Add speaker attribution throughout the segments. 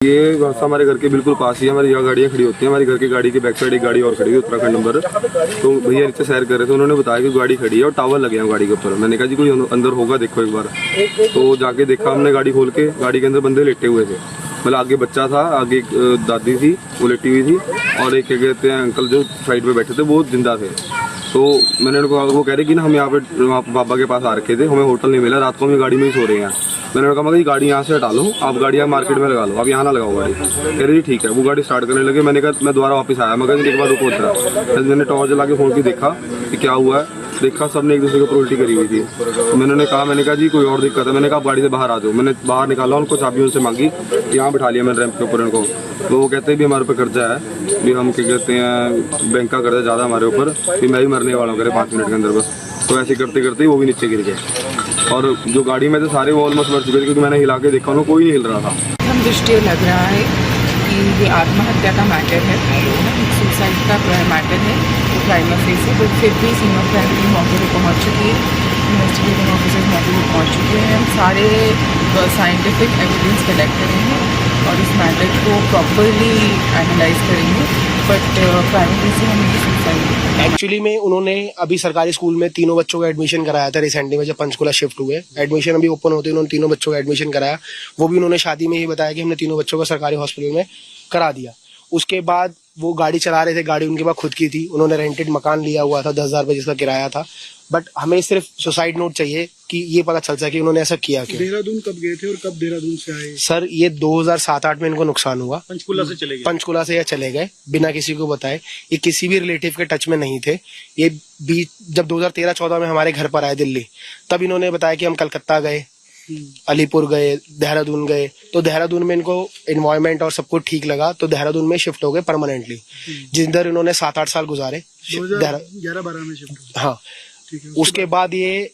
Speaker 1: ये बस हमारे घर के बिल्कुल पास ही हमारी यहाँ गाड़ियाँ खड़ी होती हैं। हमारी घर की गाड़ी के बैक साइड एक गाड़ी और खड़ी है, उत्तराखंड नंबर। तो भैया नीचे सैर कर रहे थे, उन्होंने बताया कि गाड़ी खड़ी है और टावर लगे हैं गाड़ी के ऊपर। मैंने कहा जी कोई अंदर होगा, देखो एक बार। तो जाके देखा हमने गाड़ी खोल के, गाड़ी के अंदर बंदे लेटे हुए थे। मतलब आगे बच्चा था, आगे एक दादी थी वो लेटी हुई थी, और एक क्या कहते हैं अंकल जो साइड पे बैठे थे वो जिंदा थे। तो मैंने उनको, वो कह रहे कि ना हम यहाँ पे बाबा के पास आ रखे थे, हमें होटल नहीं मिला, रात को हम गाड़ी में ही सो रहे हैं। मैंने कहा मगर गाड़ी यहाँ से हटा लो, आप गाड़ी यहाँ मार्केट में लगा लो, आप यहाँ ना लगाओ गाड़ी। कह रहे जी ठीक है। वो गाड़ी स्टार्ट करने लगे। मैंने कहा मैं दोबारा वापस आया, मगर एक बार रुको उतरा। मैंने टॉर्च जला के फोन की देखा कि क्या हुआ है। देखा सबने एक दूसरे को उल्टी करी हुई थी। तो मैंने कहा जी कोई और दिक्कत है। मैंने कहा आप गाड़ी से बाहर आ जाओ। मैंने बाहर निकाला, उनको चाबी उनसे मांगी, यहाँ बिठा लिया मैंने रैंप के ऊपर इनको। तो वो कहते हैं भी हमारे ऊपर कर्जा है, भी हम क्या कहते हैं बैंक का कर्जा ज़्यादा हमारे ऊपर, भी मैं भी मरने वाला हूँ, कह रहे 5 मिनट के अंदर बस। तो ऐसे करते करते वो भी नीचे गिर गए, और जो गाड़ी में थे सारे वो ऑलमोस्ट मर चुके थे, क्योंकि मैंने हिला के देखा उन्होंने कोई नहीं हिल रहा था।
Speaker 2: हम दृष्टि लग रहा है कि ये आत्महत्या का मैटर है, सुसाइड का मैटर है, तो प्राइमा फेसी। तो फिर भी सीमा क्राइम टीम मौके पर पहुँच चुकी है, इन्वेस्टिगेटिंग ऑफिसर्स मौके पर पहुँच चुके हैं। हम सारे साइंटिफिक एविडेंस कलेक्ट करेंगे और इस मैटर को प्रॉपरली एनालाइज करेंगे, बट प्राइमा फेसी हमें सुसाइड।
Speaker 3: एक्चुअली में उन्होंने अभी सरकारी स्कूल में तीनों बच्चों का एडमिशन कराया था रिसेंटली में, जब पंचकुला शिफ्ट हुए। एडमिशन अभी ओपन होते उन्होंने तीनों बच्चों का एडमिशन कराया। वो भी उन्होंने शादी में ही बताया कि हमने तीनों बच्चों का सरकारी हॉस्पिटल में करा दिया। उसके बाद वो गाड़ी चला रहे थे, गाड़ी उनके पास खुद की थी, उन्होंने रेंटेड मकान लिया हुआ था, 10,000 रुपये जिसका किराया था। बट हमें सिर्फ सुसाइड नोट चाहिए कि ये पता चल सके कि उन्होंने ऐसा किया क्यों।
Speaker 4: देहरादून कब गए थे और कब देहरादून से आए?
Speaker 3: सर ये 2007-8 में इनको नुकसान हुआ।
Speaker 4: पंचकुला से चले गए?
Speaker 3: पंचकुला से या चले गए बिना किसी को बताए। ये किसी भी रिलेटिव के टच में नहीं थे। ये बीच जब 2013-14 में हमारे घर पर आए दिल्ली, तब इन्होंने बताया कि हम कलकत्ता गए, अलीपुर गए, देहरादून गए। तो देहरादून में इनको एनवायरनमेंट और सब कुछ ठीक लगा, तो देहरादून में शिफ्ट हो गए परमानेंटली, जिधर इन्होंने 7-8 साल गुजारे।
Speaker 4: 2011-12 में शिफ्ट हुए?
Speaker 3: हाँ।
Speaker 4: ठीक है।
Speaker 3: उसके बाद ये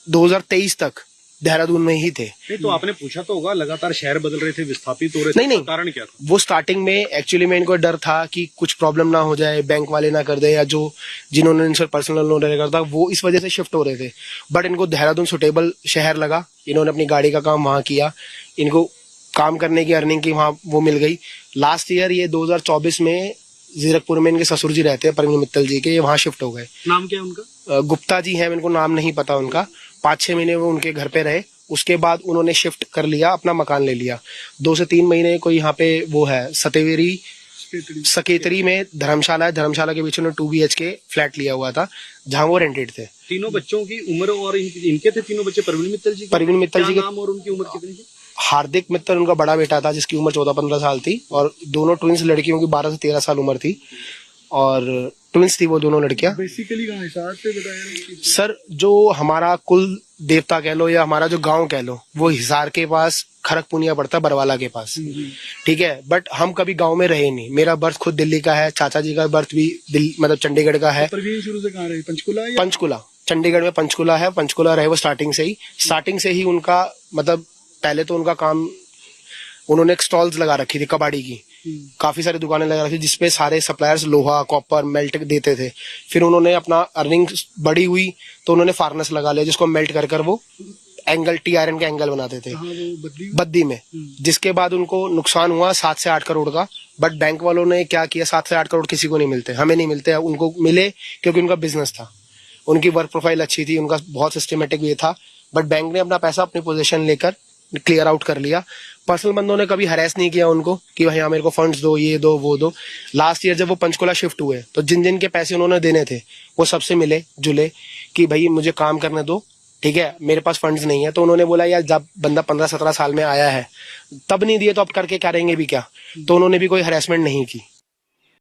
Speaker 3: 2023 तक देहरादून में ही थे।
Speaker 4: नहीं तो आपने पूछा तो होगा, लगातार शहर बदल रहे थे, विस्थापित हो रहे थे,
Speaker 3: नहीं,
Speaker 4: कारण क्या था?
Speaker 3: वो स्टार्टिंग में एक्चुअली में इनको डर था कि कुछ प्रॉब्लम ना हो जाए, बैंक वाले ना कर दे, या जो जिन्होंने इनसे पर्सनल लोन लेकर था वो इस वजह से शिफ्ट हो रहे थे। बट इनको देहरादून सुटेबल शहर लगा, इन्होंने अपनी गाड़ी का काम वहाँ किया, इनको काम करने की अर्निंग की वहाँ वो मिल गई। लास्ट ईयर ये 2024 में जीरकपुर में इनके ससुर जी रहते हैं, परवीन मित्तल जी के, ये वहाँ शिफ्ट हो गए।
Speaker 4: नाम क्या है उनका?
Speaker 3: गुप्ता जी हैं, इनको नाम नहीं पता उनका। 5-6 महीने वो उनके घर पे रहे, उसके बाद उन्होंने शिफ्ट कर लिया, अपना मकान ले लिया। 2 से 3 महीने कोई यहाँ पे वो है सकेतरी में धर्मशाला है, धर्मशाला के बीच में 2 BHK फ्लैट लिया हुआ था, जहाँ वो रेंटेड थे।
Speaker 4: तीनों बच्चों की उम्र और इनके थे तीनों बच्चे परवीन मित्तल जी?
Speaker 3: परवीन मित्तल जी के
Speaker 4: नाम और उनकी उम्र कितनी थी?
Speaker 3: हार्दिक मित्तल उनका बड़ा बेटा था, जिसकी उम्र 14-15 साल थी, और दोनों ट्विंस लड़कियों की 12 से 13 साल उम्र थी, और ट्विंस थी वो दोनों लड़कियां।
Speaker 4: बेसिकली कहाँ हिसार से बताया?
Speaker 3: सर जो हमारा कुल देवता कह लो या हमारा जो गांव कह लो, वो हिसार के पास खड़गपुनिया पड़ता है, बरवाला के पास। ठीक है, बट हम कभी गांव में रहे नहीं। मेरा बर्थ खुद दिल्ली का है, चाचा जी का बर्थ भी मतलब चंडीगढ़ का है।
Speaker 4: परवीन शुरू से कहाँ रहे? पंचकुला?
Speaker 3: पंचकुला, चंडीगढ़ में पंचकुला है, पंचकुला रहे वो स्टार्टिंग से ही उनका मतलब पहले तो उनका काम, उन्होंने एक स्टॉल्स लगा रखी थी कबाड़ी की, काफी सारी दुकानें लगा रखी थी, जिसपे सारे सप्लायर्स लोहा, कॉपर, मेल्ट देते थे। फिर उन्होंने अपना अर्निंग बड़ी हुई तो उन्होंने फार्नेस लगा लिया, जिसको मेल्ट कर वो एंगल, टी आयरन के एंगल बनाते थे बद्दी में। जिसके बाद उनको नुकसान हुआ 7 से 8 करोड़ का। बट बैंक वालों ने क्या किया, 7 से 8 करोड़ किसी को नहीं मिलते, हमें नहीं मिलते, उनको मिले क्योंकि उनका बिजनेस था, उनकी वर्क प्रोफाइल अच्छी थी, उनका बहुत सिस्टमेटिक ये था। बट बैंक ने अपना पैसा अपनी पोजीशन लेकर क्लियर आउट कर लिया। पर्सनल बंदों ने कभी हरेस नहीं किया उनको कि भाई हाँ मेरे को फंड्स दो, ये दो, वो दो। लास्ट ईयर जब वो पंचकुला शिफ्ट हुए तो जिन जिन के पैसे उन्होंने देने थे वो सबसे मिले जुले कि भाई मुझे काम करने दो, ठीक है, मेरे पास फंड्स नहीं है। तो उन्होंने बोला यार जब बंदा 15-17 साल में आया है तब नहीं दिए तो अब करके करेंगे भी क्या। तो उन्होंने भी कोई हरेसमेंट नहीं की।